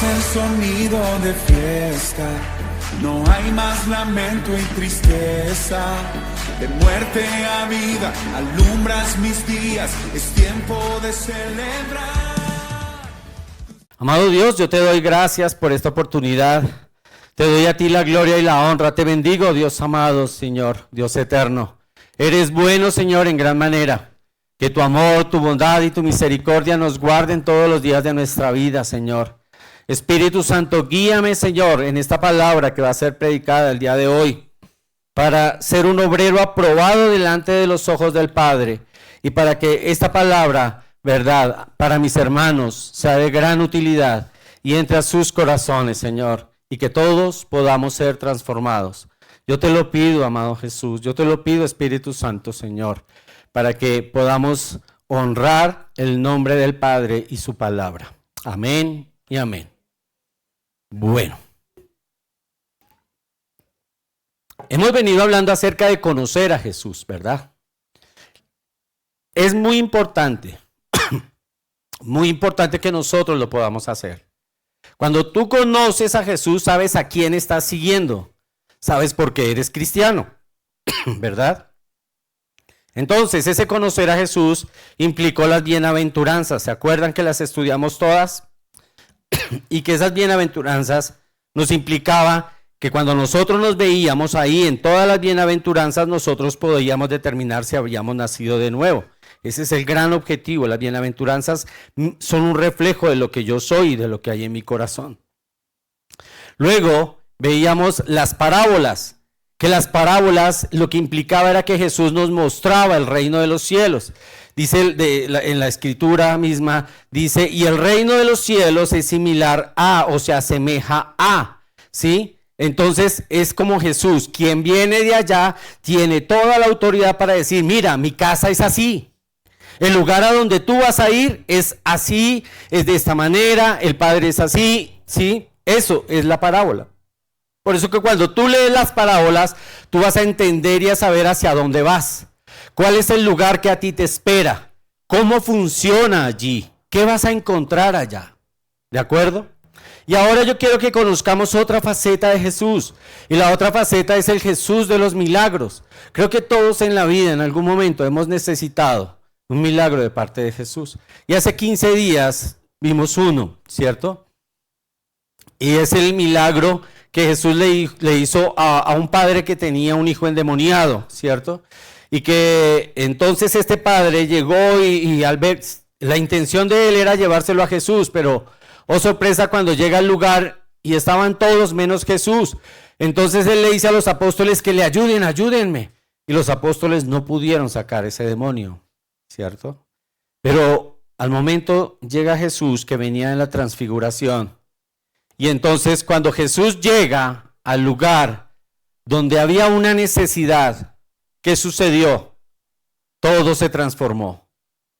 es el sonido de fiesta, no hay más lamento y tristeza. De muerte a vida, alumbras mis días, es tiempo de celebrar. Amado Dios, yo te doy gracias por esta oportunidad. Te doy a ti la gloria y la honra. Te bendigo, Dios amado, Señor, Dios eterno. Eres bueno, Señor, en gran manera. Que tu amor, tu bondad y tu misericordia nos guarden todos los días de nuestra vida, Señor. Espíritu Santo, guíame, Señor, en esta palabra que va a ser predicada el día de hoy, para ser un obrero aprobado delante de los ojos del Padre, y para que esta palabra, verdad, para mis hermanos, sea de gran utilidad y entre a sus corazones, Señor, y que todos podamos ser transformados. Yo te lo pido, amado Jesús, yo te lo pido, Espíritu Santo, Señor, para que podamos honrar el nombre del Padre y su palabra. Amén y amén. Bueno, hemos venido hablando acerca de conocer a Jesús, ¿verdad? Es muy importante que nosotros lo podamos hacer. Cuando tú conoces a Jesús, sabes a quién estás siguiendo, sabes por qué eres cristiano, ¿verdad? Entonces, ese conocer a Jesús implicó las bienaventuranzas. ¿Se acuerdan que las estudiamos todas? Y que esas bienaventuranzas nos implicaba que cuando nosotros nos veíamos ahí en todas las bienaventuranzas, nosotros podíamos determinar si habíamos nacido de nuevo. Ese es el gran objetivo. Las bienaventuranzas son un reflejo de lo que yo soy y de lo que hay en mi corazón. Luego veíamos las parábolas, que las parábolas lo que implicaba era que Jesús nos mostraba el reino de los cielos. Dice en la escritura misma, dice, y el reino de los cielos es similar a, o se asemeja a, ¿sí? Entonces es como Jesús, quien viene de allá, tiene toda la autoridad para decir, mira, mi casa es así. El lugar a donde tú vas a ir es así, es de esta manera, el Padre es así, ¿sí? Eso es la parábola. Por eso que cuando tú lees las parábolas, tú vas a entender y a saber hacia dónde vas. ¿Cuál es el lugar que a ti te espera? ¿Cómo funciona allí? ¿Qué vas a encontrar allá? ¿De acuerdo? Y ahora yo quiero que conozcamos otra faceta de Jesús. Y la otra faceta es el Jesús de los milagros. Creo que todos en la vida, en algún momento, hemos necesitado un milagro de parte de Jesús. Y hace 15 días vimos uno, ¿cierto? Y es el milagro que Jesús le hizo a un padre que tenía un hijo endemoniado, ¿cierto? Y que entonces este padre llegó y al ver, la intención de él era llevárselo a Jesús, pero oh sorpresa cuando llega al lugar y estaban todos menos Jesús. Entonces él le dice a los apóstoles que le ayuden, ayúdenme. Y los apóstoles no pudieron sacar ese demonio, ¿cierto? Pero al momento llega Jesús que venía en la transfiguración. Y entonces cuando Jesús llega al lugar donde había una necesidad, ¿qué sucedió? Todo se transformó,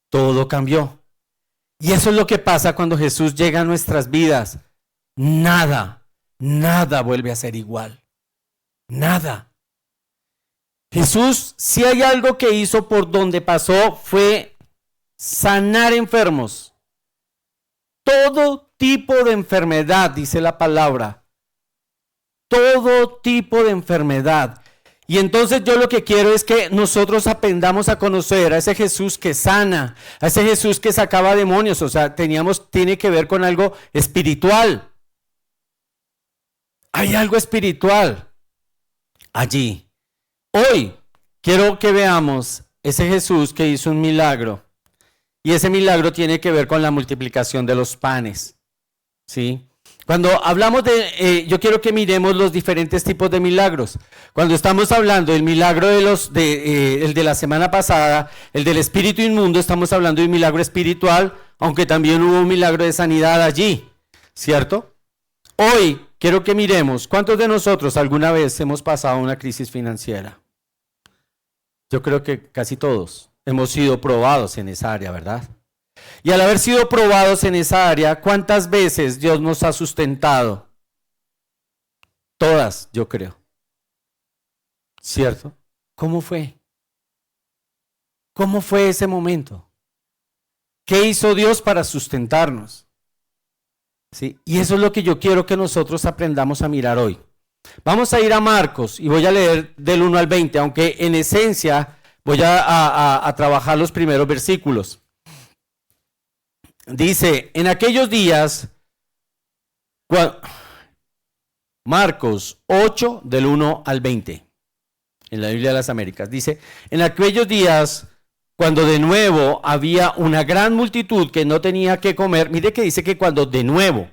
todo cambió. Y eso es lo que pasa cuando Jesús llega a nuestras vidas. Nada vuelve a ser igual. Nada. Jesús, si hay algo que hizo por donde pasó, fue sanar enfermos. Todo tipo de enfermedad, dice la palabra. Todo tipo de enfermedad. Y entonces yo lo que quiero es que nosotros aprendamos a conocer a ese Jesús que sana, a ese Jesús que sacaba demonios, o sea, tiene que ver con algo espiritual. Hay algo espiritual allí. Hoy quiero que veamos ese Jesús que hizo un milagro, y ese milagro tiene que ver con la multiplicación de los panes, ¿sí? Cuando hablamos yo quiero que miremos los diferentes tipos de milagros. Cuando estamos hablando del milagro el de la semana pasada, el del espíritu inmundo, estamos hablando de un milagro espiritual, aunque también hubo un milagro de sanidad allí, ¿cierto? Hoy quiero que miremos, ¿cuántos de nosotros alguna vez hemos pasado una crisis financiera? Yo creo que casi todos hemos sido probados en esa área, ¿verdad? Y al haber sido probados en esa área, ¿cuántas veces Dios nos ha sustentado? Todas, yo creo. ¿Cierto? ¿Cómo fue? ¿Cómo fue ese momento? ¿Qué hizo Dios para sustentarnos? ¿sí? Y eso es lo que yo quiero que nosotros aprendamos a mirar hoy. Vamos a ir a Marcos y voy a leer del 1 al 20, aunque en esencia voy a trabajar los primeros versículos. Dice, en aquellos días, Marcos 8 del 1 al 20, en la Biblia de las Américas, dice, en aquellos días, cuando de nuevo había una gran multitud que no tenía que comer, mire que dice que cuando de nuevo.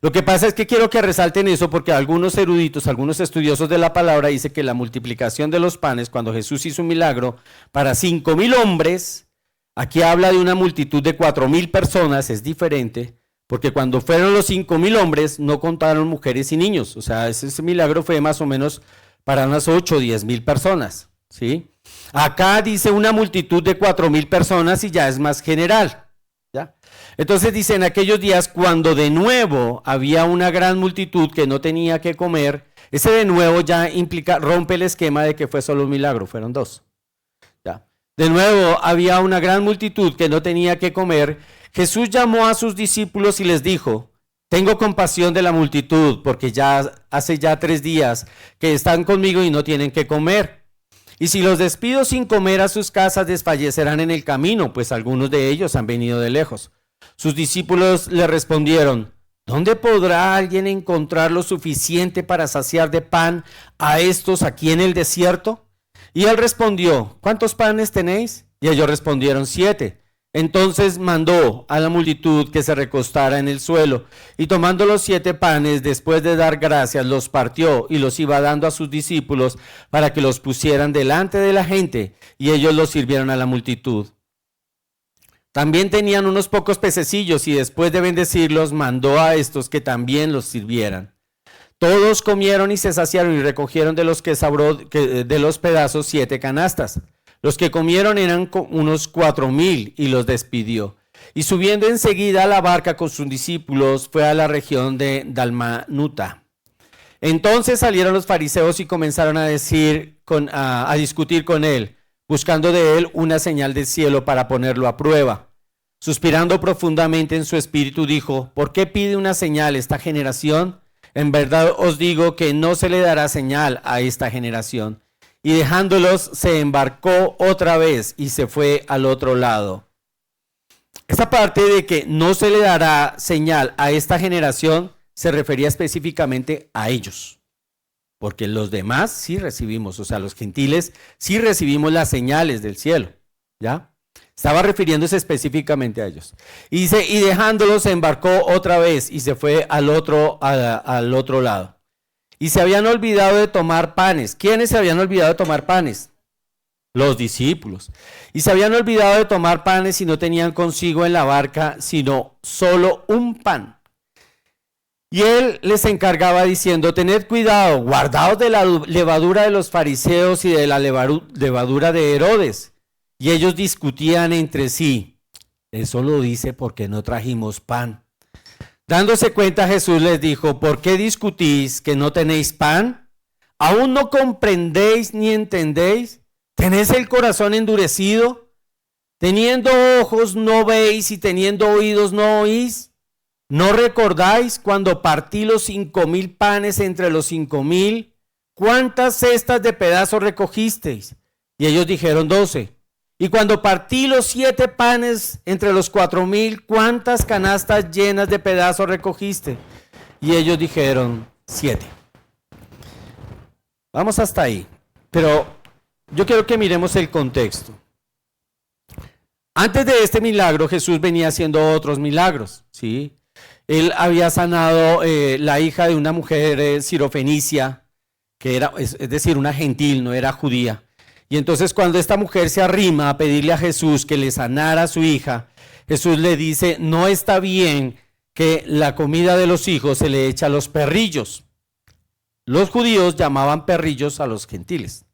Lo que pasa es que quiero que resalten eso porque algunos eruditos, algunos estudiosos de la palabra dicen que la multiplicación de los panes, cuando Jesús hizo un milagro para 5,000 hombres, aquí habla de una multitud de 4,000 personas, es diferente, porque cuando fueron los 5,000 hombres no contaron mujeres y niños, o sea, ese milagro fue más o menos para unas 8 o 10,000 personas, ¿sí? Acá dice una multitud de 4,000 personas y ya es más general, ¿ya? Entonces dice, en aquellos días cuando de nuevo había una gran multitud que no tenía que comer, ese de nuevo ya implica, rompe el esquema de que fue solo un milagro, fueron 2. ¿Ya? De nuevo había una gran multitud que no tenía que comer. Jesús llamó a sus discípulos y les dijo, tengo compasión de la multitud porque ya hace 3 días que están conmigo y no tienen que comer. Y si los despido sin comer a sus casas, desfallecerán en el camino, pues algunos de ellos han venido de lejos. Sus discípulos le respondieron, ¿dónde podrá alguien encontrar lo suficiente para saciar de pan a estos aquí en el desierto? Y él respondió, ¿cuántos panes tenéis? Y ellos respondieron, 7. Entonces mandó a la multitud que se recostara en el suelo, y tomando los 7 panes, después de dar gracias, los partió y los iba dando a sus discípulos para que los pusieran delante de la gente, y ellos los sirvieron a la multitud. También tenían unos pocos pececillos, y después de bendecirlos, mandó a estos que también los sirvieran. Todos comieron y se saciaron y recogieron de los de los pedazos 7 canastas. Los que comieron eran unos 4,000 y los despidió. Y subiendo enseguida a la barca con sus discípulos, fue a la región de Dalmanuta. Entonces salieron los fariseos y comenzaron a discutir con él, buscando de él una señal del cielo para ponerlo a prueba. Suspirando profundamente en su espíritu, dijo, ¿por qué pide una señal esta generación? En verdad os digo que no se le dará señal a esta generación. Y dejándolos, se embarcó otra vez y se fue al otro lado. Esta parte de que no se le dará señal a esta generación se refería específicamente a ellos. Porque los demás sí recibimos, o sea, los gentiles sí recibimos las señales del cielo, ¿ya? Estaba refiriéndose específicamente a ellos. Y dice, y dejándolos, se embarcó otra vez y se fue al otro lado. Y se habían olvidado de tomar panes. ¿Quiénes se habían olvidado de tomar panes? Los discípulos. Y se habían olvidado de tomar panes y no tenían consigo en la barca sino solo un pan. Y él les encargaba diciendo, tened cuidado, guardaos de la levadura de los fariseos y de la levadura de Herodes. Y ellos discutían entre sí. Eso lo dice porque no trajimos pan. Dándose cuenta, Jesús les dijo, ¿por qué discutís que no tenéis pan? ¿Aún no comprendéis ni entendéis? ¿Tenéis el corazón endurecido? Teniendo ojos no veis y teniendo oídos no oís. ¿No recordáis cuando partí los 5,000 panes entre los 5,000? ¿Cuántas cestas de pedazos recogisteis? Y ellos dijeron 12. Y cuando partí los 7 panes entre los 4,000, ¿cuántas canastas llenas de pedazos recogiste? Y ellos dijeron 7. Vamos hasta ahí. Pero yo quiero que miremos el contexto. Antes de este milagro, Jesús venía haciendo otros milagros, ¿sí? Él había sanado la hija de una mujer sirofenicia, que era, es decir, una gentil, no era judía. Y entonces cuando esta mujer se arrima a pedirle a Jesús que le sanara a su hija, Jesús le dice, no está bien que la comida de los hijos se le eche a los perrillos. Los judíos llamaban perrillos a los gentiles,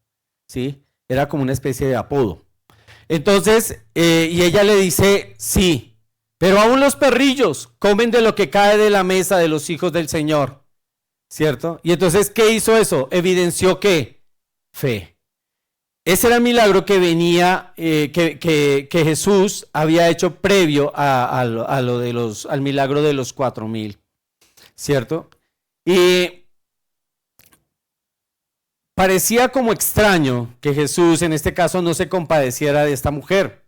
¿sí? Era como una especie de apodo. Entonces, y ella le dice, sí, pero aún los perrillos comen de lo que cae de la mesa de los hijos del Señor, ¿cierto? Y entonces, ¿qué hizo eso? Evidenció ¿qué? Fe. ese era el milagro que venía, que Jesús había hecho previo al milagro de los 4,000, ¿cierto? Y parecía como extraño que Jesús en este caso no se compadeciera de esta mujer.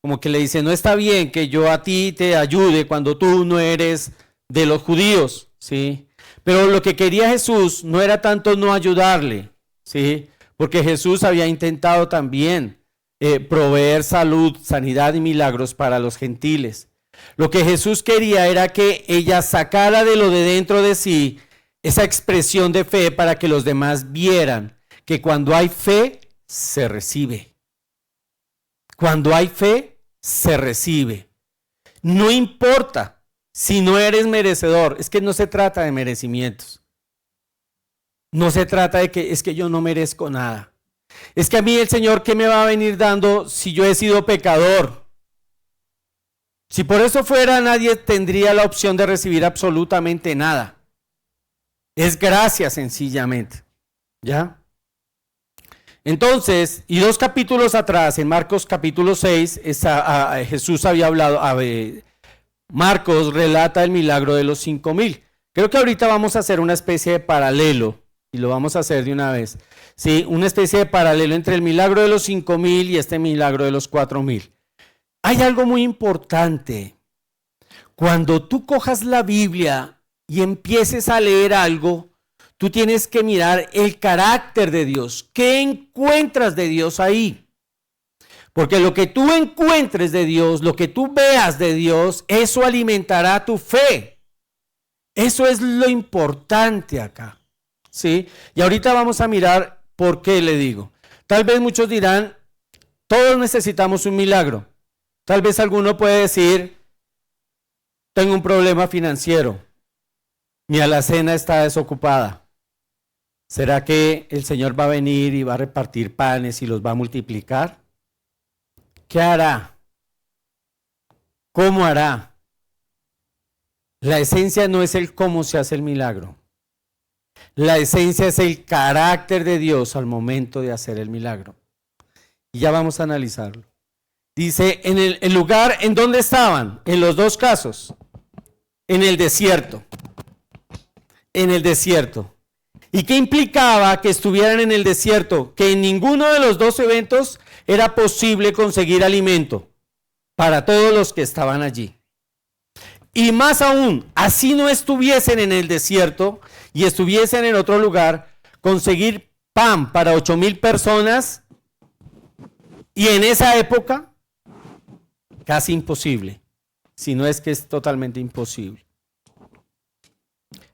Como que le dice, no está bien que yo a ti te ayude cuando tú no eres de los judíos, ¿sí? Pero lo que quería Jesús no era tanto no ayudarle, ¿sí? Porque Jesús había intentado también proveer salud, sanidad y milagros para los gentiles. Lo que Jesús quería era que ella sacara de lo de dentro de sí esa expresión de fe para que los demás vieran que cuando hay fe, se recibe. Cuando hay fe, se recibe. No importa si no eres merecedor, es que no se trata de merecimientos. No se trata de que es que yo no merezco nada. Es que a mí el Señor, ¿qué me va a venir dando si yo he sido pecador? Si por eso fuera, nadie tendría la opción de recibir absolutamente nada. Es gracia sencillamente. ¿Ya? Entonces, y 2 capítulos atrás, en Marcos capítulo 6, Jesús había hablado, Marcos relata el milagro de los 5,000. Creo que ahorita vamos a hacer una especie de paralelo, y lo vamos a hacer de una vez. Sí, una especie de paralelo entre el milagro de los 5,000 y este milagro de los 4,000. Hay algo muy importante. Cuando tú cojas la Biblia y empieces a leer algo, tú tienes que mirar el carácter de Dios. ¿Qué encuentras de Dios ahí? Porque lo que tú encuentres de Dios, lo que tú veas de Dios, eso alimentará tu fe. Eso es lo importante acá. ¿Sí? Y ahorita vamos a mirar por qué le digo. Tal vez muchos dirán, todos necesitamos un milagro. Tal vez alguno puede decir, tengo un problema financiero. Mi alacena está desocupada. ¿Será que el Señor va a venir y va a repartir panes y los va a multiplicar? ¿Qué hará? ¿Cómo hará? La esencia no es el cómo se hace el milagro. La esencia es el carácter de Dios al momento de hacer el milagro. Y ya vamos a analizarlo. Dice, en el lugar en donde estaban, en los dos casos, en el desierto. En el desierto. ¿Y qué implicaba que estuvieran en el desierto? Que en ninguno de los dos eventos era posible conseguir alimento para todos los que estaban allí. Y más aún, así no estuviesen en el desierto y estuviesen en otro lugar, conseguir pan para 8,000 personas, y en esa época, casi imposible, si no es que es totalmente imposible.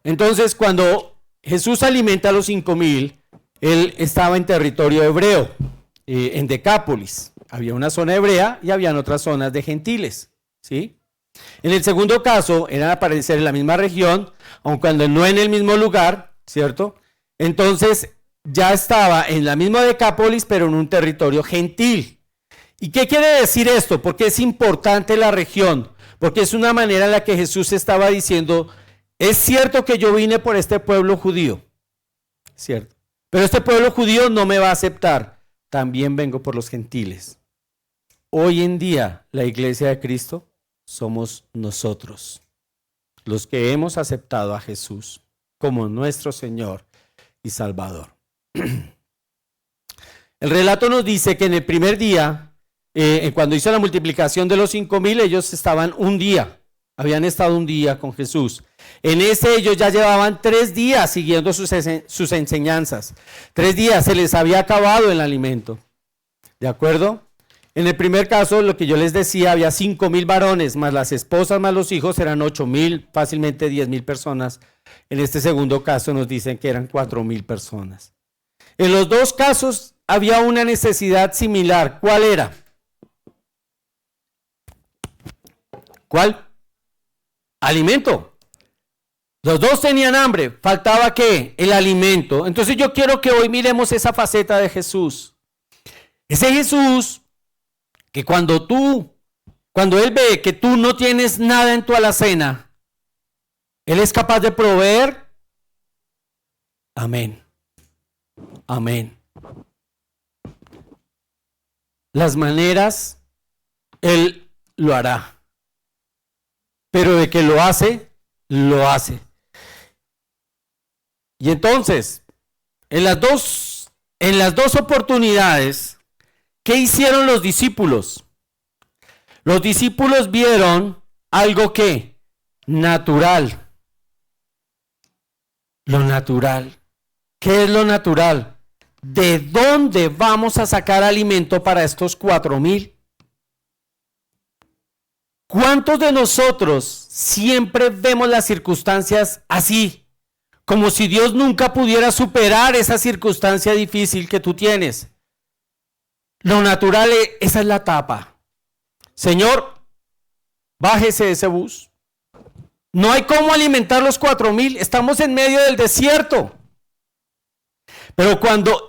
Entonces, cuando Jesús alimenta a los 5,000, él estaba en territorio hebreo, en Decápolis. Había una zona hebrea y habían otras zonas de gentiles, ¿sí? En el segundo caso, eran a parecer en la misma región, aun cuando no en el mismo lugar, ¿cierto? Entonces, ya estaba en la misma Decápolis, pero en un territorio gentil. ¿Y qué quiere decir esto? Porque es importante la región, porque es una manera en la que Jesús estaba diciendo, es cierto que yo vine por este pueblo judío, ¿cierto? Pero este pueblo judío no me va a aceptar, también vengo por los gentiles. Hoy en día, la iglesia de Cristo somos nosotros, los que hemos aceptado a Jesús como nuestro Señor y Salvador. El relato nos dice que en el primer día, cuando hizo la multiplicación de los 5,000, ellos estaban un día, habían estado un día con Jesús. En ese ellos ya llevaban 3 días siguiendo sus enseñanzas. 3 días, se les había acabado el alimento. ¿De acuerdo? En el primer caso, lo que yo les decía, había 5,000 varones, más las esposas, más los hijos, eran 8,000, fácilmente 10,000 personas. En este segundo caso nos dicen que eran 4,000 personas. En los dos casos había una necesidad similar. ¿Cuál era? ¿Cuál? Alimento. Los dos tenían hambre. ¿Faltaba qué? El alimento. Entonces yo quiero que hoy miremos esa faceta de Jesús. Ese Jesús que cuando Él ve que tú no tienes nada en tu alacena, Él es capaz de proveer. Amén. Amén. las maneras, Él lo hará. Pero de que lo hace, lo hace. Y entonces, en las dos oportunidades, ¿qué hicieron los discípulos? Los discípulos vieron algo que natural. Lo natural. ¿Qué es lo natural? ¿De dónde vamos a sacar alimento para estos 4,000? ¿Cuántos de nosotros siempre vemos las circunstancias así? Como si Dios nunca pudiera superar esa circunstancia difícil que tú tienes. Lo natural, esa es la tapa. Señor, bájese de ese bus. No hay cómo alimentar los 4,000. Estamos en medio del desierto. Pero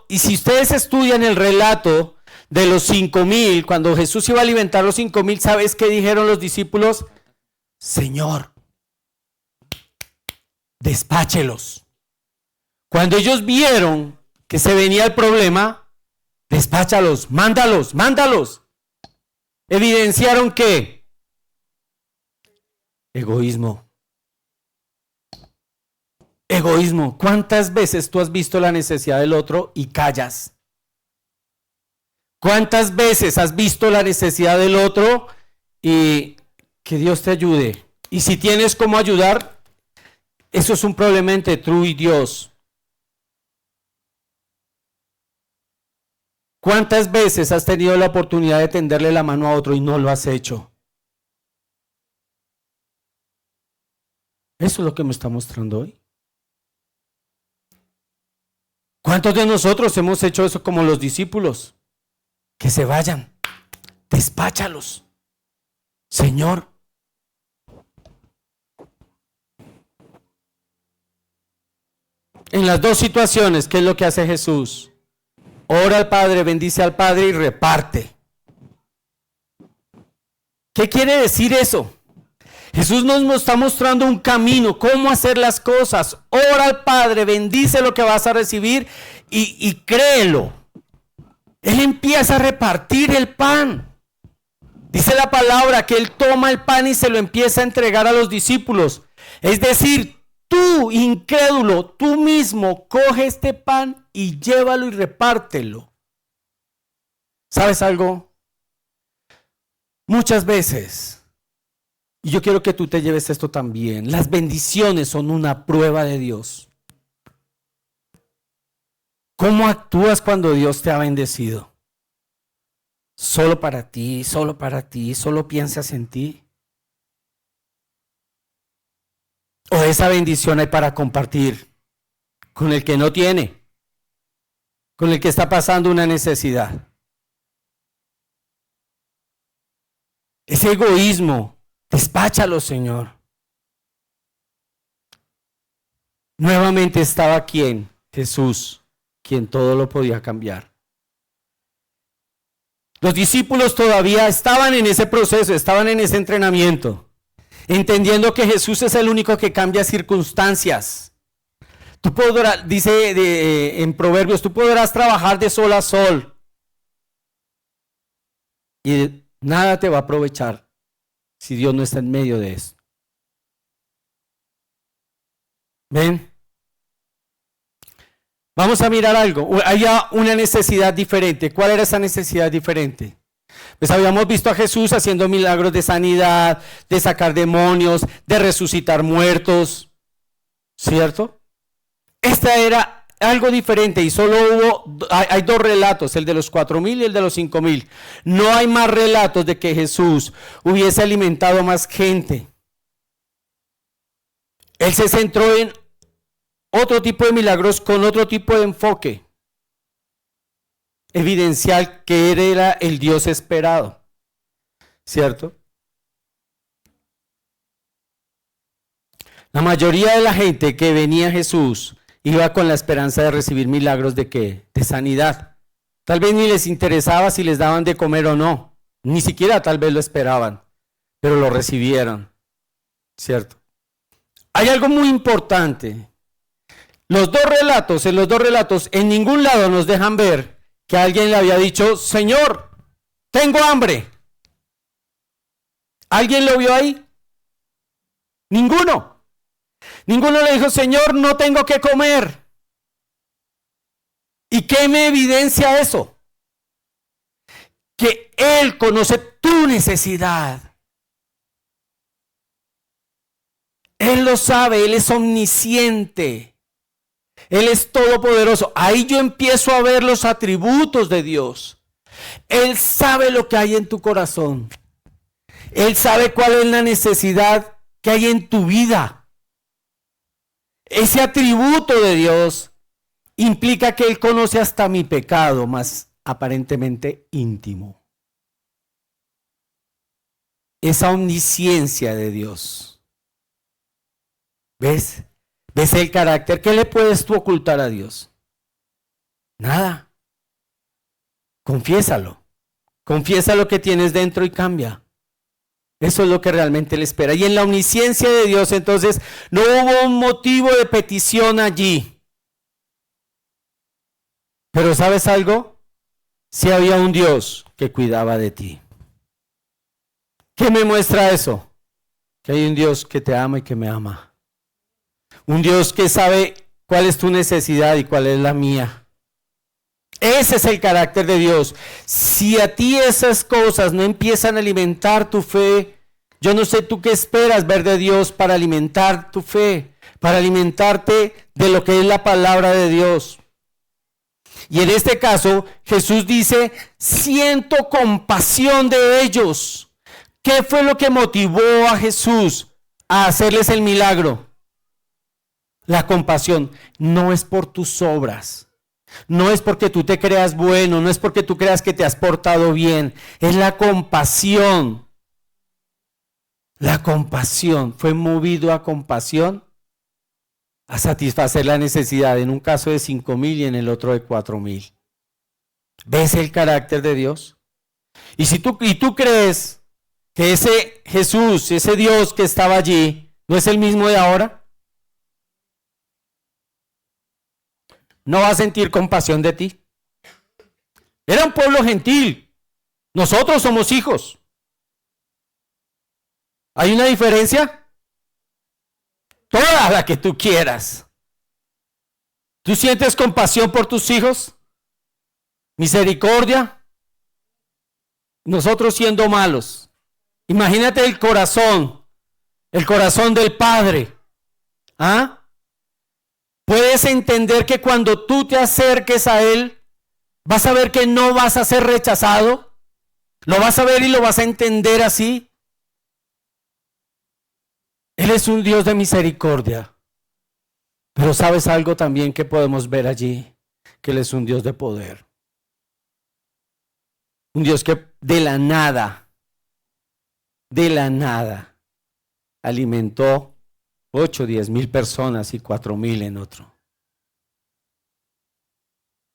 y si ustedes estudian el relato de los 5,000, cuando Jesús iba a alimentar los 5,000, ¿sabes qué dijeron los discípulos? Señor, despáchelos. Cuando ellos vieron que se venía el problema, despáchalos, mándalos. Evidenciaron que egoísmo. ¿Cuántas veces tú has visto la necesidad del otro y callas? ¿Cuántas veces has visto la necesidad del otro y que Dios te ayude? Y si tienes cómo ayudar, eso es un problema entre tú y Dios. ¿Cuántas veces has tenido la oportunidad de tenderle la mano a otro y no lo has hecho? Eso es lo que me está mostrando hoy. ¿Cuántos de nosotros hemos hecho eso como los discípulos? Que se vayan, despáchalos. Señor. En las dos situaciones, ¿qué es lo que hace Jesús? Ora al Padre, bendice al Padre y reparte. ¿Qué quiere decir eso? Jesús nos está mostrando un camino, cómo hacer las cosas. Ora al Padre, bendice lo que vas a recibir y créelo. Él empieza a repartir el pan. Dice la palabra que Él toma el pan y se lo empieza a entregar a los discípulos. Es decir, tú, incrédulo, tú mismo coge este pan y llévalo y repártelo. ¿Sabes algo? Muchas veces, y yo quiero que tú te lleves esto también, las bendiciones son una prueba de Dios. ¿Cómo actúas cuando Dios te ha bendecido? Solo para ti, solo piensas en ti. O esa bendición hay para compartir con el que no tiene, con el que está pasando una necesidad. Ese egoísmo, despáchalo, Señor. Nuevamente estaba ¿quién? Jesús, quien todo lo podía cambiar. Los discípulos todavía estaban en ese proceso, estaban en ese entrenamiento, entendiendo que Jesús es el único que cambia circunstancias. Tú podrás, dice en Proverbios, tú podrás trabajar de sol a sol y nada te va a aprovechar si Dios no está en medio de eso. ¿Ven? Vamos a mirar algo. Había una necesidad diferente. ¿Cuál era esa necesidad diferente? Pues habíamos visto a Jesús haciendo milagros de sanidad, de sacar demonios, de resucitar muertos, ¿cierto? Esta era algo diferente y solo hay dos relatos, el de los 4,000 y el de los 5,000. No hay más relatos de que Jesús hubiese alimentado más gente. Él se centró en otro tipo de milagros con otro tipo de enfoque, evidencial que él era el Dios esperado, ¿cierto? La mayoría de la gente que venía a Jesús iba con la esperanza de recibir milagros ¿de qué? De sanidad. Tal vez ni les interesaba si les daban de comer o no, ni siquiera tal vez lo esperaban, pero lo recibieron, ¿cierto? Hay algo muy importante. En los dos relatos, en ningún lado nos dejan ver que alguien le había dicho, Señor, tengo hambre. ¿Alguien lo vio ahí? Ninguno. Ninguno le dijo, Señor, no tengo que comer. ¿Y qué me evidencia eso? Que Él conoce tu necesidad. Él lo sabe, Él es omnisciente. Él es todopoderoso. Ahí yo empiezo a ver los atributos de Dios. Él sabe lo que hay en tu corazón. Él sabe cuál es la necesidad que hay en tu vida. Ese atributo de Dios implica que Él conoce hasta mi pecado más aparentemente íntimo. Esa omnisciencia de Dios. ¿Ves? ¿Ves el carácter? ¿Qué le puedes tú ocultar a Dios? Nada. Confiésalo. Confiesa lo que tienes dentro y cambia. Eso es lo que realmente le espera. Y en la omnisciencia de Dios, entonces, no hubo un motivo de petición allí. Pero ¿sabes algo? Sí había un Dios que cuidaba de ti. ¿Qué me muestra eso? Que hay un Dios que te ama y que me ama. Un Dios que sabe cuál es tu necesidad y cuál es la mía. Ese es el carácter de Dios. Si a ti esas cosas no empiezan a alimentar tu fe, yo no sé tú qué esperas ver de Dios para alimentar tu fe, para alimentarte de lo que es la palabra de Dios. Y en este caso, Jesús dice, siento compasión de ellos. ¿Qué fue lo que motivó a Jesús a hacerles el milagro? La compasión. No es por tus obras. No es porque tú te creas bueno, no es porque tú creas que te has portado bien. Es la compasión. La compasión. Fue movido a compasión a satisfacer la necesidad, en un caso de 5,000 y en el otro de 4,000. ¿Ves el carácter de Dios? Y tú crees que ese Jesús, ese Dios que estaba allí, ¿no es el mismo de ahora? ¿No va a sentir compasión de ti? Era un pueblo gentil. Nosotros somos hijos. ¿Hay una diferencia? Toda la que tú quieras. ¿Tú sientes compasión por tus hijos? ¿Misericordia? Nosotros siendo malos. Imagínate el corazón del Padre. ¿Ah? Puedes entender que cuando tú te acerques a Él, vas a ver que no vas a ser rechazado. Lo vas a ver y lo vas a entender así. Él es un Dios de misericordia. Pero ¿sabes algo también que podemos ver allí? Que Él es un Dios de poder. Un Dios que de la nada, alimentó 8, 10,000 personas y 4,000 en otro.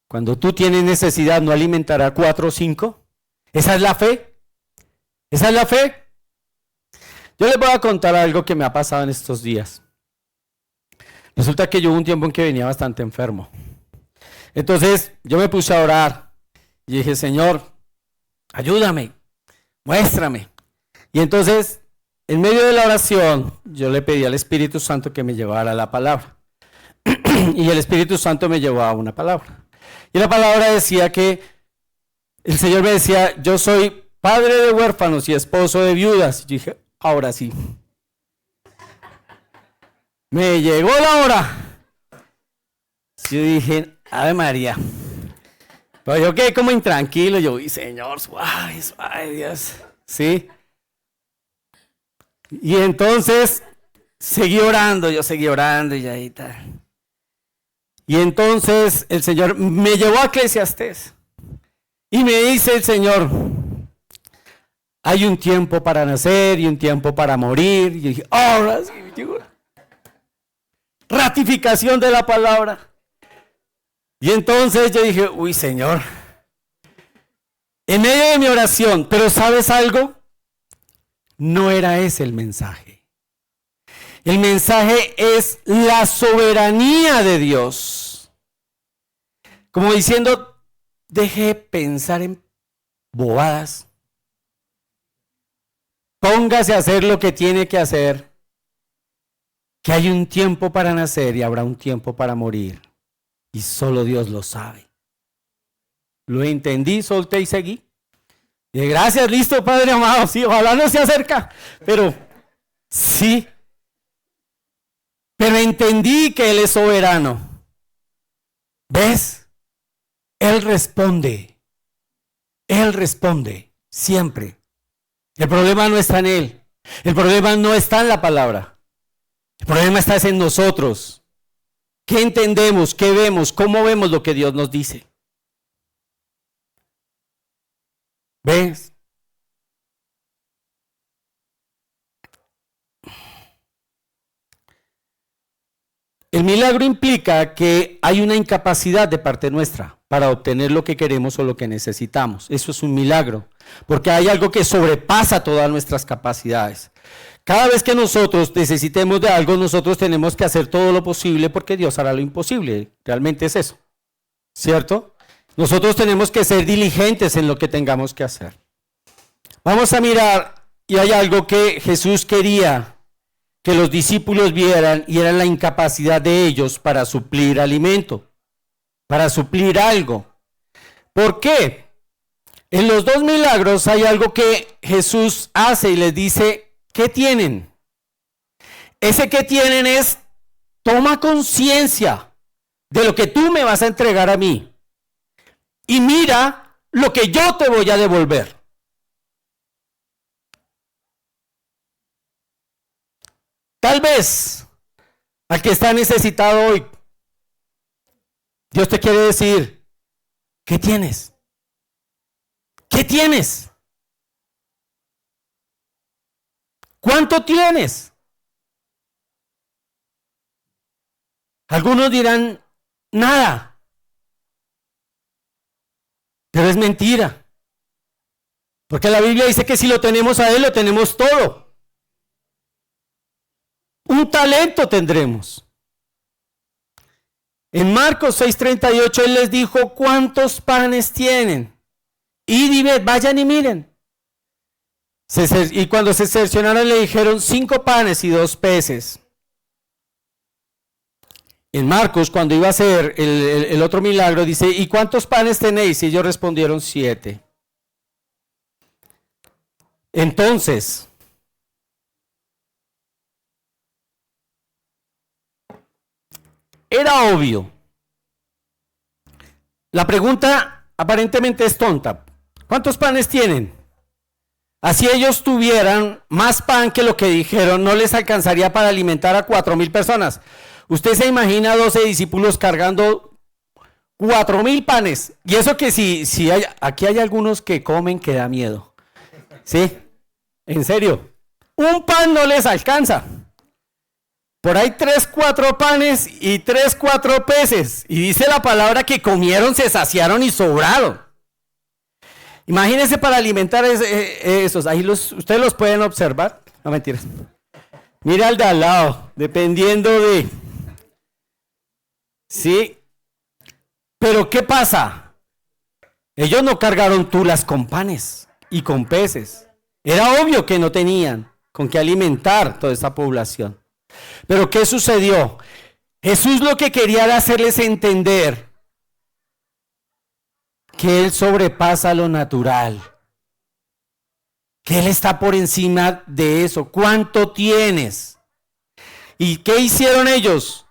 Cuando tú tienes necesidad, ¿no alimentará 4 o 5? ¿Esa es la fe? ¿Esa es la fe? Yo les voy a contar algo que me ha pasado en estos días. Resulta que yo hubo un tiempo en que venía bastante enfermo. Entonces yo me puse a orar y dije, Señor, ayúdame, muéstrame. Y entonces, en medio de la oración, yo le pedí al Espíritu Santo que me llevara la palabra. Y el Espíritu Santo me llevó a una palabra. Y la palabra decía que el Señor me decía, yo soy padre de huérfanos y esposo de viudas. Y yo dije, ahora sí. Me llegó la hora. Yo dije, Ave María. Pero yo quedé como intranquilo. Yo vi, Señor, suave, suave, Dios. ¿Sí? Y entonces seguí orando y ahí tal. Y entonces el Señor me llevó a Eclesiastés. Y me dice el Señor, hay un tiempo para nacer y un tiempo para morir. Y yo dije, ahora sí, ratificación de la palabra. Y entonces yo dije, uy, Señor, en medio de mi oración, pero ¿sabes algo? No era ese el mensaje. El mensaje es la soberanía de Dios. Como diciendo, deje de pensar en bobadas. Póngase a hacer lo que tiene que hacer, que hay un tiempo para nacer y habrá un tiempo para morir. Y solo Dios lo sabe. Lo entendí, solté y seguí. Y gracias, listo, Padre amado. Sí, ojalá no se acerca, pero sí. Pero entendí que Él es soberano. ¿Ves? Él responde. Él responde siempre. El problema no está en Él. El problema no está en la palabra. El problema está en nosotros. ¿Qué entendemos? ¿Qué vemos? ¿Cómo vemos lo que Dios nos dice? ¿Ves? El milagro implica que hay una incapacidad de parte nuestra para obtener lo que queremos o lo que necesitamos. Eso es un milagro, porque hay algo que sobrepasa todas nuestras capacidades. Cada vez que nosotros necesitemos de algo, nosotros tenemos que hacer todo lo posible porque Dios hará lo imposible. Realmente es eso, ¿cierto? Nosotros tenemos que ser diligentes en lo que tengamos que hacer. Vamos a mirar, y hay algo que Jesús quería que los discípulos vieran, y era la incapacidad de ellos para suplir alimento, para suplir algo. ¿Por qué? En los dos milagros hay algo que Jesús hace y les dice, ¿qué tienen? Ese que tienen es, toma conciencia de lo que tú me vas a entregar a mí y mira lo que yo te voy a devolver. Tal vez al que está necesitado hoy, Dios te quiere decir, ¿qué tienes? ¿Qué tienes? ¿Cuánto tienes? Algunos dirán, nada. Pero es mentira. Porque la Biblia dice que si lo tenemos a Él, lo tenemos todo. Un talento tendremos. En Marcos 6:38 Él les dijo, ¿cuántos panes tienen? Y vayan y miren. Y cuando se cercioraron le dijeron 5 panes y 2 peces. En Marcos, cuando iba a hacer el otro milagro, dice, ¿y cuántos panes tenéis? Y ellos respondieron 7. Entonces, era obvio. La pregunta aparentemente es tonta. ¿Cuántos panes tienen? Así ellos tuvieran más pan que lo que dijeron, no les alcanzaría para alimentar a 4,000 personas. Usted se imagina 12 discípulos cargando 4,000 panes. Y eso que si aquí hay algunos que comen que da miedo. ¿Sí? En serio. Un pan no les alcanza. Por ahí 3, 4 panes y 3, 4 peces. Y dice la palabra que comieron, se saciaron y sobraron. Imagínense para alimentar esos. Ahí ustedes los pueden observar. No, mentiras. Mira al de al lado, dependiendo de... Sí. Pero ¿qué pasa? Ellos no cargaron tulas con panes y con peces. Era obvio que no tenían con qué alimentar toda esa población. Pero ¿qué sucedió? Jesús lo que quería era hacerles entender que Él sobrepasa lo natural, que Él está por encima de eso. ¿Cuánto tienes? ¿Y qué hicieron ellos?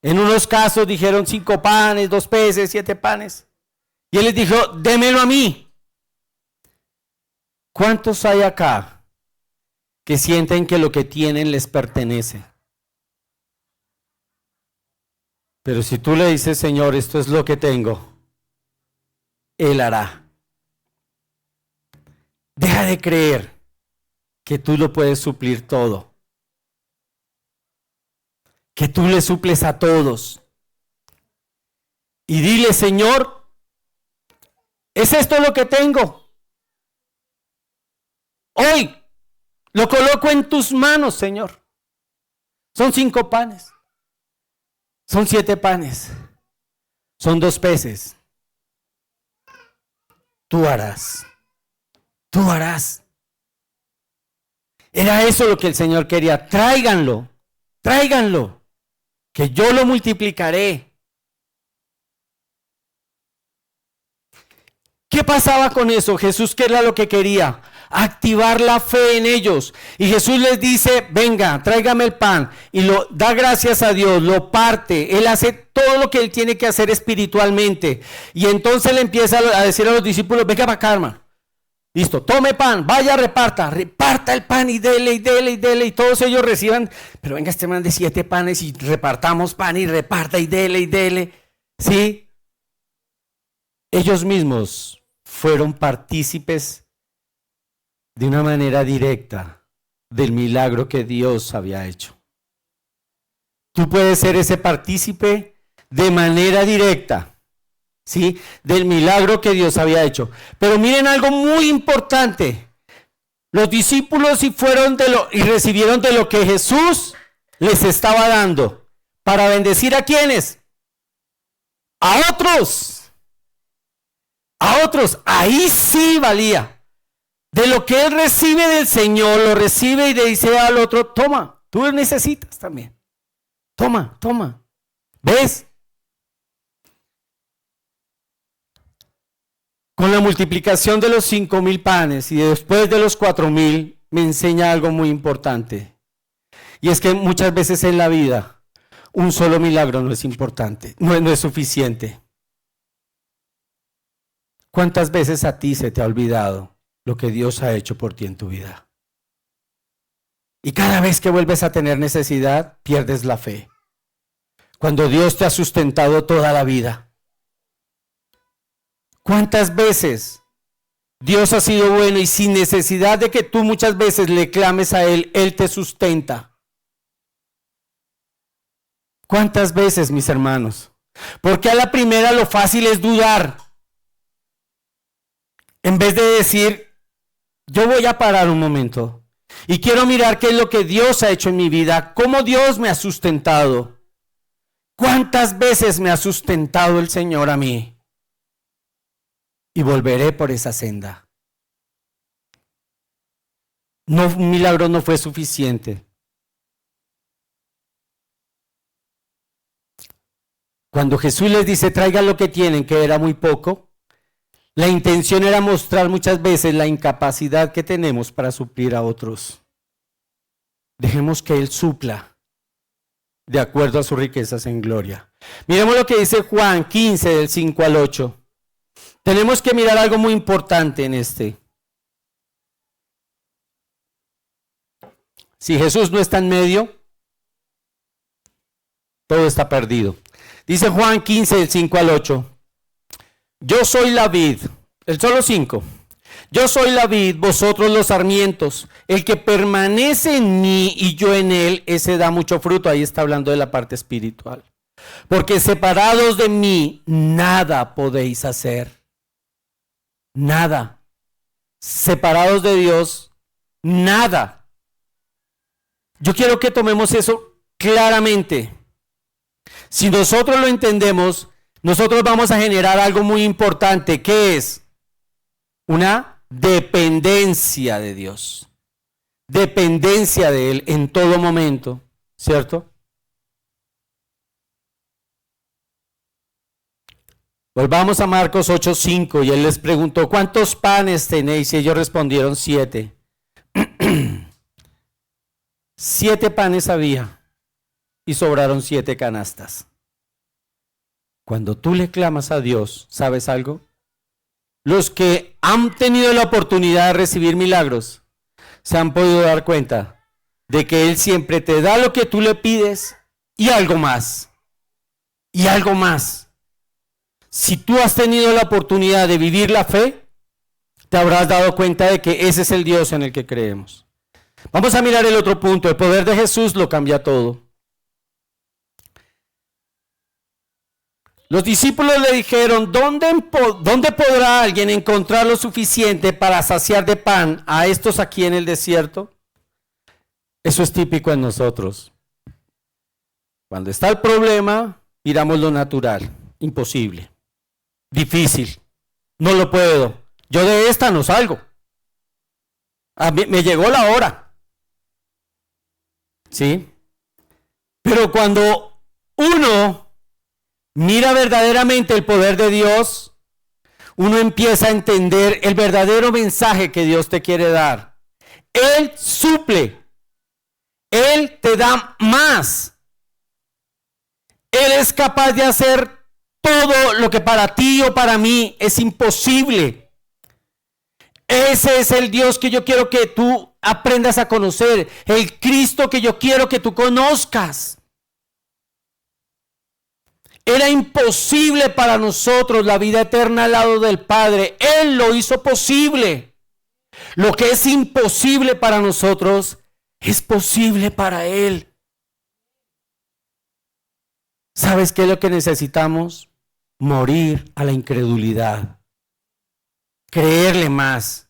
En unos casos dijeron 5 panes, 2 peces, 7 panes. Y Él les dijo, démelo a mí. ¿Cuántos hay acá que sienten que lo que tienen les pertenece? Pero si tú le dices, Señor, esto es lo que tengo, Él hará. Deja de creer que tú lo puedes suplir todo. Que tú le suples a todos. Y dile, Señor, ¿es esto lo que tengo? Hoy lo coloco en tus manos, Señor. Son 5 panes. Son 7 panes. Son 2 peces. Tú harás. Tú harás. Era eso lo que el Señor quería. Tráiganlo, tráiganlo, que yo lo multiplicaré. ¿Qué pasaba con eso? Jesús, ¿qué era lo que quería? Activar la fe en ellos. Y Jesús les dice, venga, tráigame el pan. Y lo da gracias a Dios, lo parte. Él hace todo lo que él tiene que hacer espiritualmente. Y entonces le empieza a decir a los discípulos, venga para acá, hermano. Listo, tome pan, vaya, reparta el pan y dele, y dele, y dele. Y todos ellos reciban, pero venga este man de 7 panes y repartamos pan y reparta y dele, y dele. ¿Sí? Ellos mismos fueron partícipes de una manera directa del milagro que Dios había hecho. Tú puedes ser ese partícipe de manera directa, ¿sí? Del milagro que Dios había hecho. Pero miren algo muy importante. Los discípulos y recibieron de lo que Jesús les estaba dando. ¿Para bendecir a quiénes? A otros. A otros. Ahí sí valía. De lo que él recibe del Señor, lo recibe y le dice al otro, toma, tú lo necesitas también. Toma, toma. ¿Ves? Con la multiplicación de los 5,000 panes y después de los 4,000, me enseña algo muy importante. Y es que muchas veces en la vida, un solo milagro no es importante, no es suficiente. ¿Cuántas veces a ti se te ha olvidado lo que Dios ha hecho por ti en tu vida? Y cada vez que vuelves a tener necesidad, pierdes la fe. Cuando Dios te ha sustentado toda la vida. ¿Cuántas veces Dios ha sido bueno y sin necesidad de que tú muchas veces le clames a Él, Él te sustenta? ¿Cuántas veces, mis hermanos? Porque a la primera lo fácil es dudar. En vez de decir, yo voy a parar un momento y quiero mirar qué es lo que Dios ha hecho en mi vida, cómo Dios me ha sustentado. ¿Cuántas veces me ha sustentado el Señor a mí? Y volveré por esa senda. No, un milagro no fue suficiente. Cuando Jesús les dice, traigan lo que tienen, que era muy poco, la intención era mostrar muchas veces la incapacidad que tenemos para suplir a otros. Dejemos que Él supla de acuerdo a sus riquezas en gloria. Miremos lo que dice Juan 15, del 5 al 8. Tenemos que mirar algo muy importante en este. Si Jesús no está en medio, todo está perdido. Dice Juan 15, del 5 al 8. Yo soy la vid, el solo 5. Yo soy la vid, vosotros los sarmientos. El que permanece en mí y yo en él, ese da mucho fruto. Ahí está hablando de la parte espiritual. Porque separados de mí, nada podéis hacer. Nada. Separados de Dios, nada. Yo quiero que tomemos eso claramente. Si nosotros lo entendemos, nosotros vamos a generar algo muy importante, que es una dependencia de Dios. Dependencia de Él en todo momento, ¿cierto? Volvamos a Marcos 8:5 y Él les preguntó, ¿cuántos panes tenéis? Y ellos respondieron 7. 7 panes había y sobraron 7 canastas. Cuando tú le clamas a Dios, ¿sabes algo? Los que han tenido la oportunidad de recibir milagros se han podido dar cuenta de que Él siempre te da lo que tú le pides y algo más. Y algo más. Si tú has tenido la oportunidad de vivir la fe, te habrás dado cuenta de que ese es el Dios en el que creemos. Vamos a mirar el otro punto. El poder de Jesús lo cambia todo. Los discípulos le dijeron, ¿dónde podrá alguien encontrar lo suficiente para saciar de pan a estos aquí en el desierto? Eso es típico en nosotros. Cuando está el problema, miramos lo natural, imposible, difícil, no lo puedo. Yo de esta no salgo. Me llegó la hora. ¿Sí? Pero cuando uno mira verdaderamente el poder de Dios, uno empieza a entender el verdadero mensaje que Dios te quiere dar. Él suple. Él te da más. Él es capaz de hacer todo lo que para ti o para mí es imposible. Ese es el Dios que yo quiero que tú aprendas a conocer. El Cristo que yo quiero que tú conozcas. Era imposible para nosotros la vida eterna al lado del Padre. Él lo hizo posible. Lo que es imposible para nosotros es posible para Él. ¿Sabes qué es lo que necesitamos? Morir a la incredulidad. Creerle más.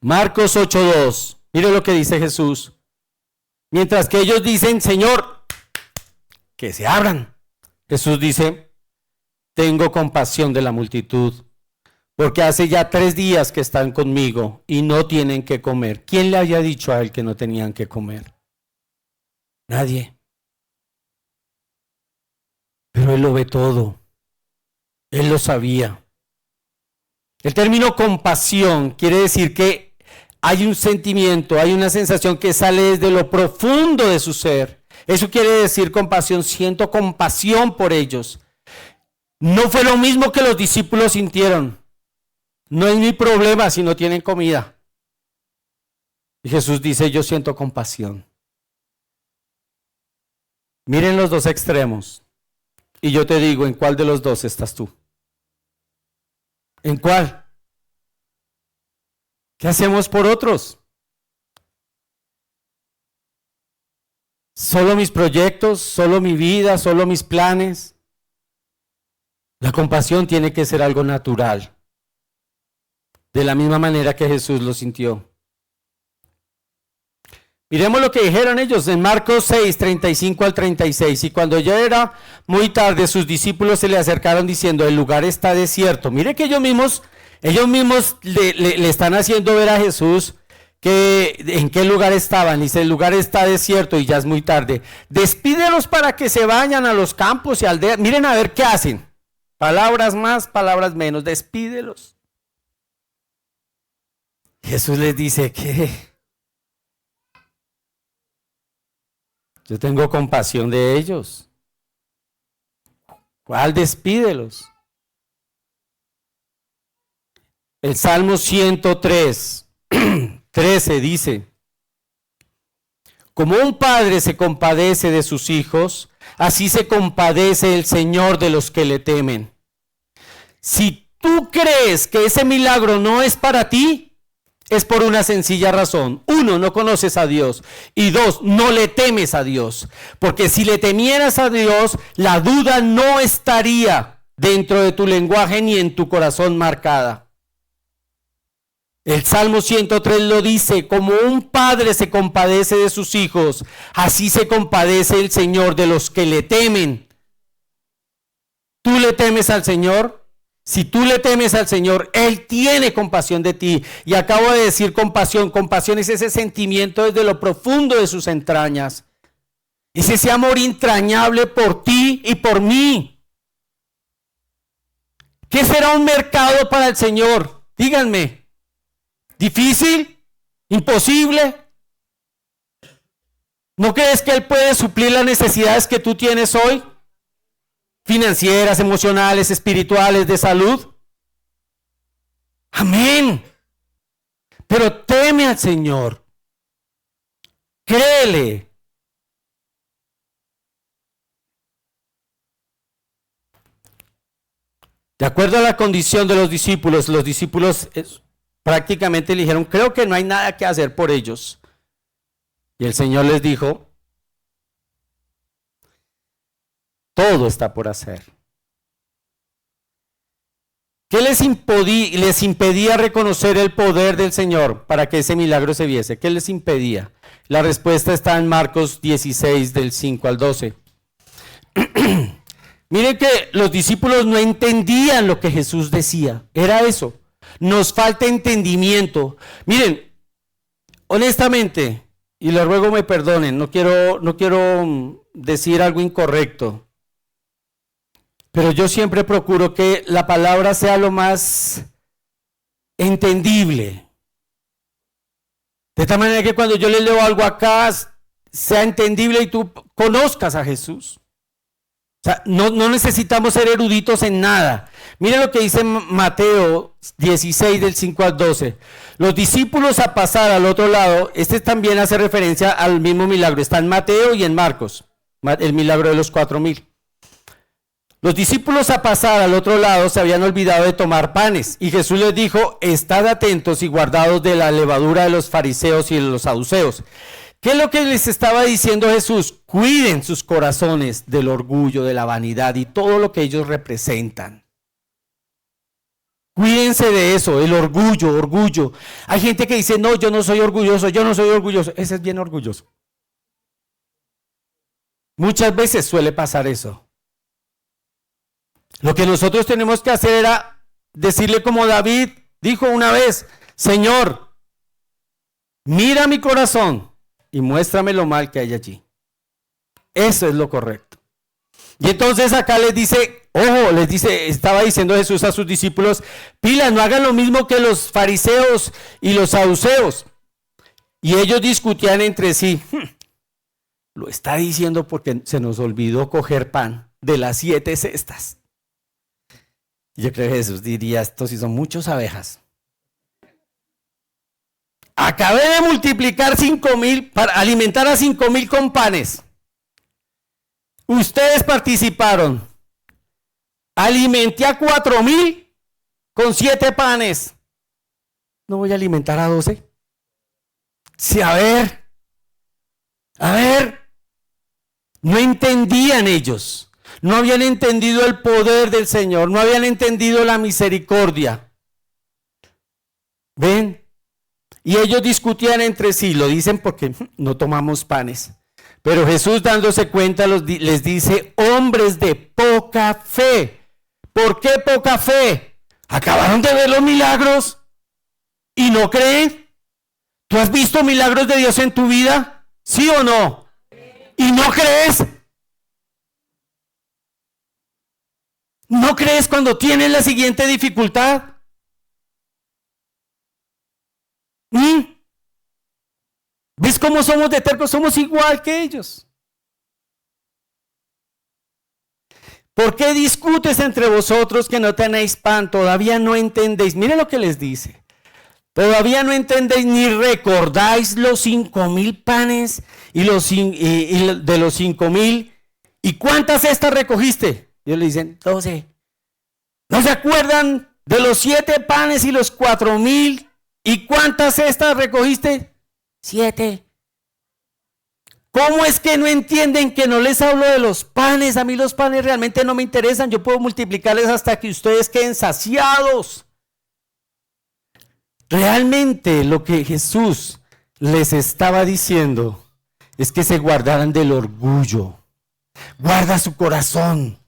Marcos 8:2. Mire lo que dice Jesús. Mientras que ellos dicen, Señor, que se abran. Jesús dice, tengo compasión de la multitud, porque hace ya 3 días que están conmigo y no tienen que comer. ¿Quién le había dicho a él que no tenían que comer? Nadie. Pero él lo ve todo. Él lo sabía. El término compasión quiere decir que hay un sentimiento, hay una sensación que sale desde lo profundo de su ser. Eso quiere decir compasión. Siento compasión por ellos. No fue lo mismo que los discípulos sintieron. No es mi problema si no tienen comida. Y Jesús dice, yo siento compasión. Miren los dos extremos. Y yo te digo, ¿en cuál de los dos estás tú? ¿En cuál? ¿Qué hacemos por otros? ¿Solo mis proyectos? ¿Solo mi vida? ¿Solo mis planes? La compasión tiene que ser algo natural. De la misma manera que Jesús lo sintió. Miremos lo que dijeron ellos en Marcos 6, 35 al 36. Y cuando ya era muy tarde, sus discípulos se le acercaron diciendo, el lugar está desierto. Mire que ellos mismos le están haciendo ver a Jesús que en qué lugar estaban. Dice, el lugar está desierto y ya es muy tarde. Despídelos para que se vayan a los campos y aldeas. Miren a ver qué hacen. Palabras más, palabras menos. Despídelos. Jesús les dice que yo tengo compasión de ellos. ¿Cuál? Despídelos. El Salmo 103, 13 dice, como un padre se compadece de sus hijos, así se compadece el Señor de los que le temen. Si tú crees que ese milagro no es para ti, es por una sencilla razón. 1, no conoces a Dios. Y 2, no le temes a Dios. Porque si le temieras a Dios, la duda no estaría dentro de tu lenguaje ni en tu corazón marcada. El Salmo 103 lo dice, como un padre se compadece de sus hijos, así se compadece el Señor de los que le temen. ¿Tú le temes al Señor? Si tú le temes al Señor, Él tiene compasión de ti. Y acabo de decir compasión. Compasión es ese sentimiento desde lo profundo de sus entrañas. Es ese amor entrañable por ti y por mí. ¿Qué será un mercado para el Señor? Díganme. ¿Difícil? ¿Imposible? ¿No crees que Él puede suplir las necesidades que tú tienes hoy? Financieras, emocionales, espirituales, de salud. Amén. Pero teme al Señor. Créele. De acuerdo a la condición de los discípulos prácticamente le dijeron, creo que no hay nada que hacer por ellos. Y el Señor les dijo, todo está por hacer. ¿Qué les impedía reconocer el poder del Señor para que ese milagro se viese? ¿Qué les impedía? La respuesta está en Marcos 16, del 5 al 12. Miren que los discípulos no entendían lo que Jesús decía. Era eso. Nos falta entendimiento. Miren, honestamente, y les ruego me perdonen, no quiero decir algo incorrecto, pero yo siempre procuro que la palabra sea lo más entendible. De tal manera que cuando yo le leo algo acá, sea entendible y tú conozcas a Jesús. O sea, no necesitamos ser eruditos en nada. Mire lo que dice Mateo 16 del 5 al 12. Los discípulos a pasar al otro lado, este también hace referencia al mismo milagro. Está en Mateo y en Marcos, el milagro de los 4,000. Los discípulos a pasar al otro lado se habían olvidado de tomar panes. Y Jesús les dijo, estad atentos y guardados de la levadura de los fariseos y de los saduceos. ¿Qué es lo que les estaba diciendo Jesús? Cuiden sus corazones del orgullo, de la vanidad y todo lo que ellos representan. Cuídense de eso, el orgullo. Hay gente que dice, no, yo no soy orgulloso. Ese es bien orgulloso. Muchas veces suele pasar eso. Lo que nosotros tenemos que hacer era decirle como David dijo una vez, Señor, mira mi corazón y muéstrame lo mal que hay allí. Eso es lo correcto. Y entonces acá les dice, estaba diciendo Jesús a sus discípulos, pilas, no hagan lo mismo que los fariseos y los saduceos. Y ellos discutían entre sí, lo está diciendo porque se nos olvidó coger pan de las 7 cestas. Yo creo que Jesús diría, estos sí son muchas abejas. Acabé de multiplicar 5,000 para alimentar a 5,000 con panes. Ustedes participaron. Alimenté a 4,000 con 7 panes. ¿No voy a alimentar a 12? Sí, a ver. No entendían ellos. No habían entendido el poder del Señor. No habían entendido la misericordia. ¿Ven? Y ellos discutían entre sí. Lo dicen porque no tomamos panes. Pero Jesús, dándose cuenta, les dice, hombres de poca fe. ¿Por qué poca fe? ¿Acabaron de ver los milagros y no creen? ¿Tú has visto milagros de Dios en tu vida? ¿Sí o no? ¿Y no crees? ¿No crees cuando tienes la siguiente dificultad? ¿Ves cómo somos de tercos? Somos igual que ellos. ¿Por qué discutes entre vosotros que no tenéis pan? Todavía no entendéis. Mire lo que les dice. Todavía no entendéis ni recordáis los 5,000 panes y de los 5,000. ¿Y cuántas cestas recogiste? Ellos le dicen, 12. ¿No se acuerdan de los 7 panes y los 4,000? ¿Y cuántas cestas recogiste? 7. ¿Cómo es que no entienden que no les hablo de los panes? A mí los panes realmente no me interesan. Yo puedo multiplicarles hasta que ustedes queden saciados. Realmente lo que Jesús les estaba diciendo es que se guardaran del orgullo. Guarda su corazón.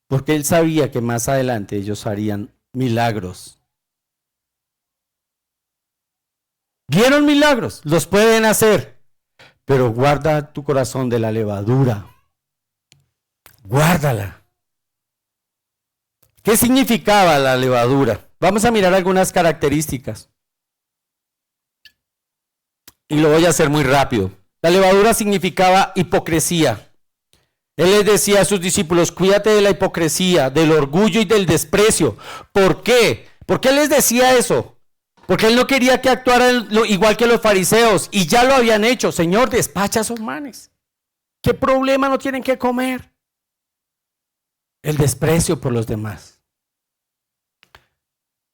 Porque él sabía que más adelante ellos harían milagros. ¿Vieron milagros? Los pueden hacer. Pero guarda tu corazón de la levadura. Guárdala. ¿Qué significaba la levadura? Vamos a mirar algunas características. Y lo voy a hacer muy rápido. La levadura significaba hipocresía. Él les decía a sus discípulos, cuídate de la hipocresía, del orgullo y del desprecio. ¿Por qué? ¿Por qué les decía eso? Porque él no quería que actuaran igual que los fariseos, y ya lo habían hecho. Señor, despacha a esos manes. ¿Qué problema no tienen que comer? El desprecio por los demás.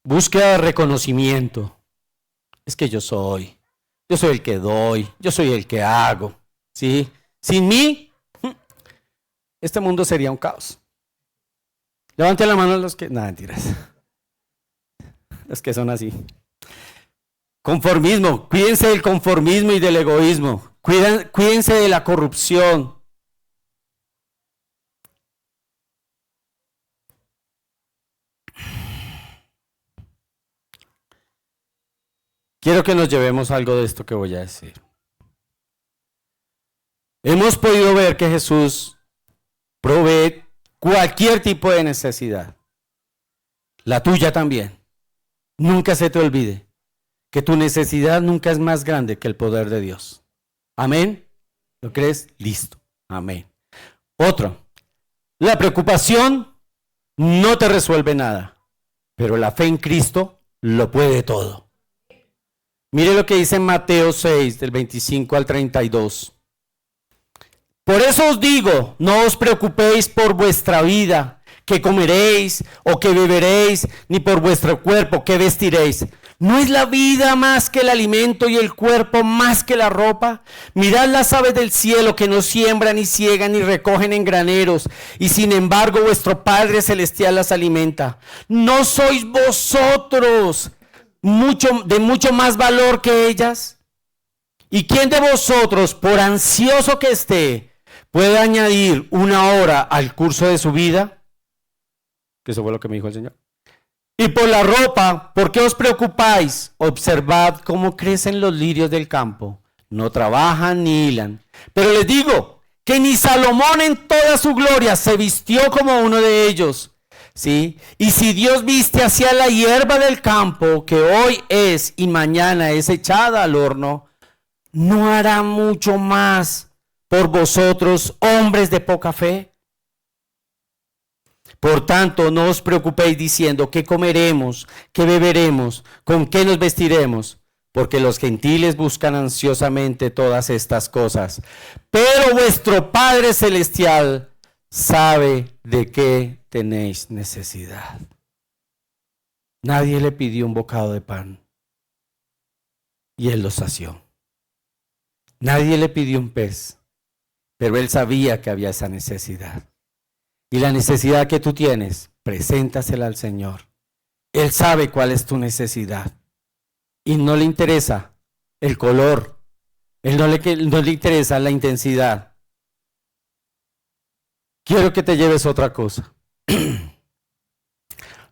Búsqueda de reconocimiento. Es que yo soy el que doy, yo soy el que hago. ¿Sí? Sin mí, este mundo sería un caos. Levanten la mano los que... No, mentiras. Los que son así. Conformismo. Cuídense del conformismo y del egoísmo. Cuídense de la corrupción. quiero que nos llevemos algo de esto que voy a decir. Hemos podido ver que Jesús provee cualquier tipo de necesidad. La tuya también. Nunca se te olvide que tu necesidad nunca es más grande que el poder de Dios. Amén. ¿Lo crees? Listo. Amén. Otro. La preocupación no te resuelve nada, pero la fe en Cristo lo puede todo. Mire lo que dice en Mateo 6, del 25 al 32. Por eso os digo, no os preocupéis por vuestra vida, qué comeréis o qué beberéis, ni por vuestro cuerpo, qué vestiréis. ¿No es la vida más que el alimento y el cuerpo más que la ropa? Mirad las aves del cielo que no siembran ni ciegan ni recogen en graneros, y sin embargo vuestro Padre Celestial las alimenta. ¿No sois vosotros de mucho más valor que ellas? ¿Y quién de vosotros, por ansioso que esté, puede añadir una hora al curso de su vida? Que eso fue lo que me dijo el Señor. Y por la ropa, ¿por qué os preocupáis? Observad cómo crecen los lirios del campo. No trabajan ni hilan. Pero les digo que ni Salomón en toda su gloria se vistió como uno de ellos. ¿Sí? Y si Dios viste hacia la hierba del campo, que hoy es y mañana es echada al horno, ¿no hará mucho más por vosotros, hombres de poca fe? Por tanto, no os preocupéis diciendo qué comeremos, qué beberemos, con qué nos vestiremos, porque los gentiles buscan ansiosamente todas estas cosas. Pero vuestro Padre Celestial sabe de qué tenéis necesidad. Nadie le pidió un bocado de pan y él lo sació. Nadie le pidió un pez, pero él sabía que había esa necesidad. Y la necesidad que tú tienes, preséntasela al Señor. Él sabe cuál es tu necesidad. Y no le interesa el color. Él no le interesa la intensidad. Quiero que te lleves otra cosa.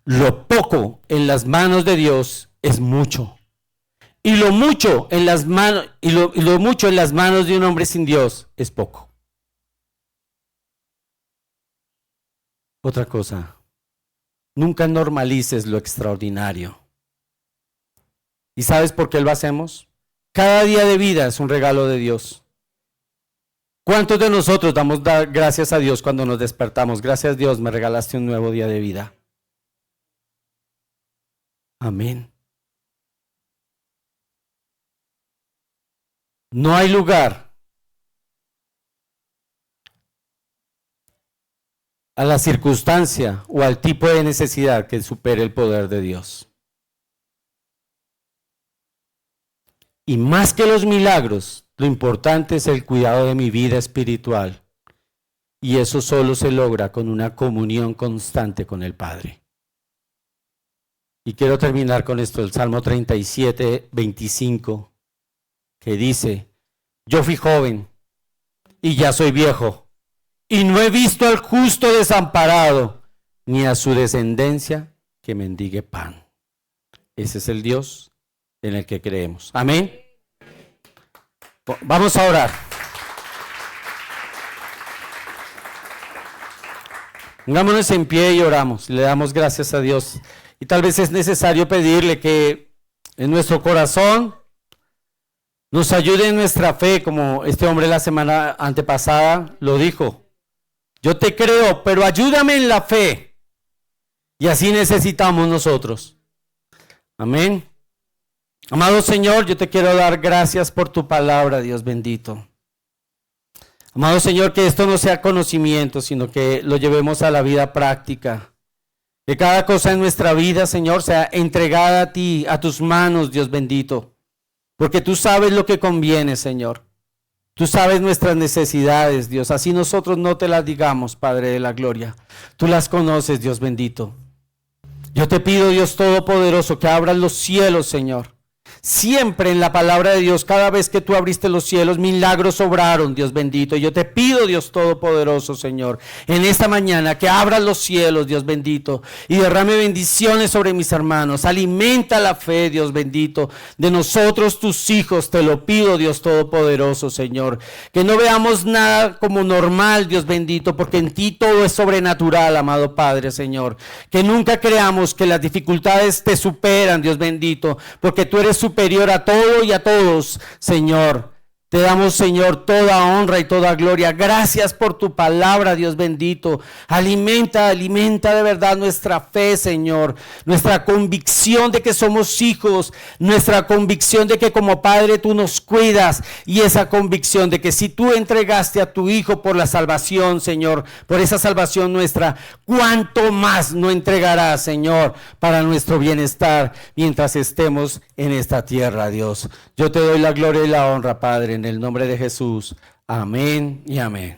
Lo poco en las manos de Dios es mucho. Y lo mucho en las manos, lo mucho en las manos de un hombre sin Dios es poco. Otra cosa, nunca normalices lo extraordinario. ¿Y sabes por qué lo hacemos? Cada día de vida es un regalo de Dios. ¿Cuántos de nosotros damos gracias a Dios cuando nos despertamos? Gracias Dios, me regalaste un nuevo día de vida. Amén. No hay lugar a la circunstancia o al tipo de necesidad que supere el poder de Dios. Y más que los milagros, lo importante es el cuidado de mi vida espiritual. Y eso solo se logra con una comunión constante con el Padre. Y quiero terminar con esto, el Salmo 37, 25, que dice, yo fui joven y ya soy viejo, y no he visto al justo desamparado, ni a su descendencia que mendigue pan. Ese es el Dios en el que creemos. Amén. Vamos a orar. Pongámonos en pie y oramos. Le damos gracias a Dios. Y tal vez es necesario pedirle que en nuestro corazón nos ayude en nuestra fe, como este hombre la semana antepasada lo dijo. Yo te creo, pero ayúdame en la fe. Y así necesitamos nosotros. Amén. Amado Señor, yo te quiero dar gracias por tu palabra, Dios bendito. Amado Señor, que esto no sea conocimiento, sino que lo llevemos a la vida práctica. Que cada cosa en nuestra vida, Señor, sea entregada a ti, a tus manos, Dios bendito. Porque tú sabes lo que conviene, Señor. Tú sabes nuestras necesidades, Dios. Así nosotros no te las digamos, Padre de la gloria. Tú las conoces, Dios bendito. Yo te pido, Dios Todopoderoso, que abras los cielos, Señor. Siempre en la palabra de Dios, cada vez que tú abriste los cielos, milagros obraron, Dios bendito. Yo te pido, Dios Todopoderoso, Señor, en esta mañana que abras los cielos, Dios bendito, y derrame bendiciones sobre mis hermanos. Alimenta la fe, Dios bendito, de nosotros, tus hijos. Te lo pido, Dios Todopoderoso, Señor. Que no veamos nada como normal, Dios bendito, porque en ti todo es sobrenatural, amado Padre, Señor. Que nunca creamos que las dificultades te superan, Dios bendito, porque tú eres superior a todo y a todos, Señor. Te damos, Señor, toda honra y toda gloria. Gracias por tu palabra, Dios bendito. Alimenta de verdad nuestra fe, Señor. Nuestra convicción de que somos hijos. Nuestra convicción de que como Padre tú nos cuidas. Y esa convicción de que si tú entregaste a tu Hijo por la salvación, Señor, por esa salvación nuestra, ¿cuánto más no entregarás, Señor, para nuestro bienestar mientras estemos en esta tierra, Dios? Yo te doy la gloria y la honra, Padre, en el nombre de Jesús. Amén y amén.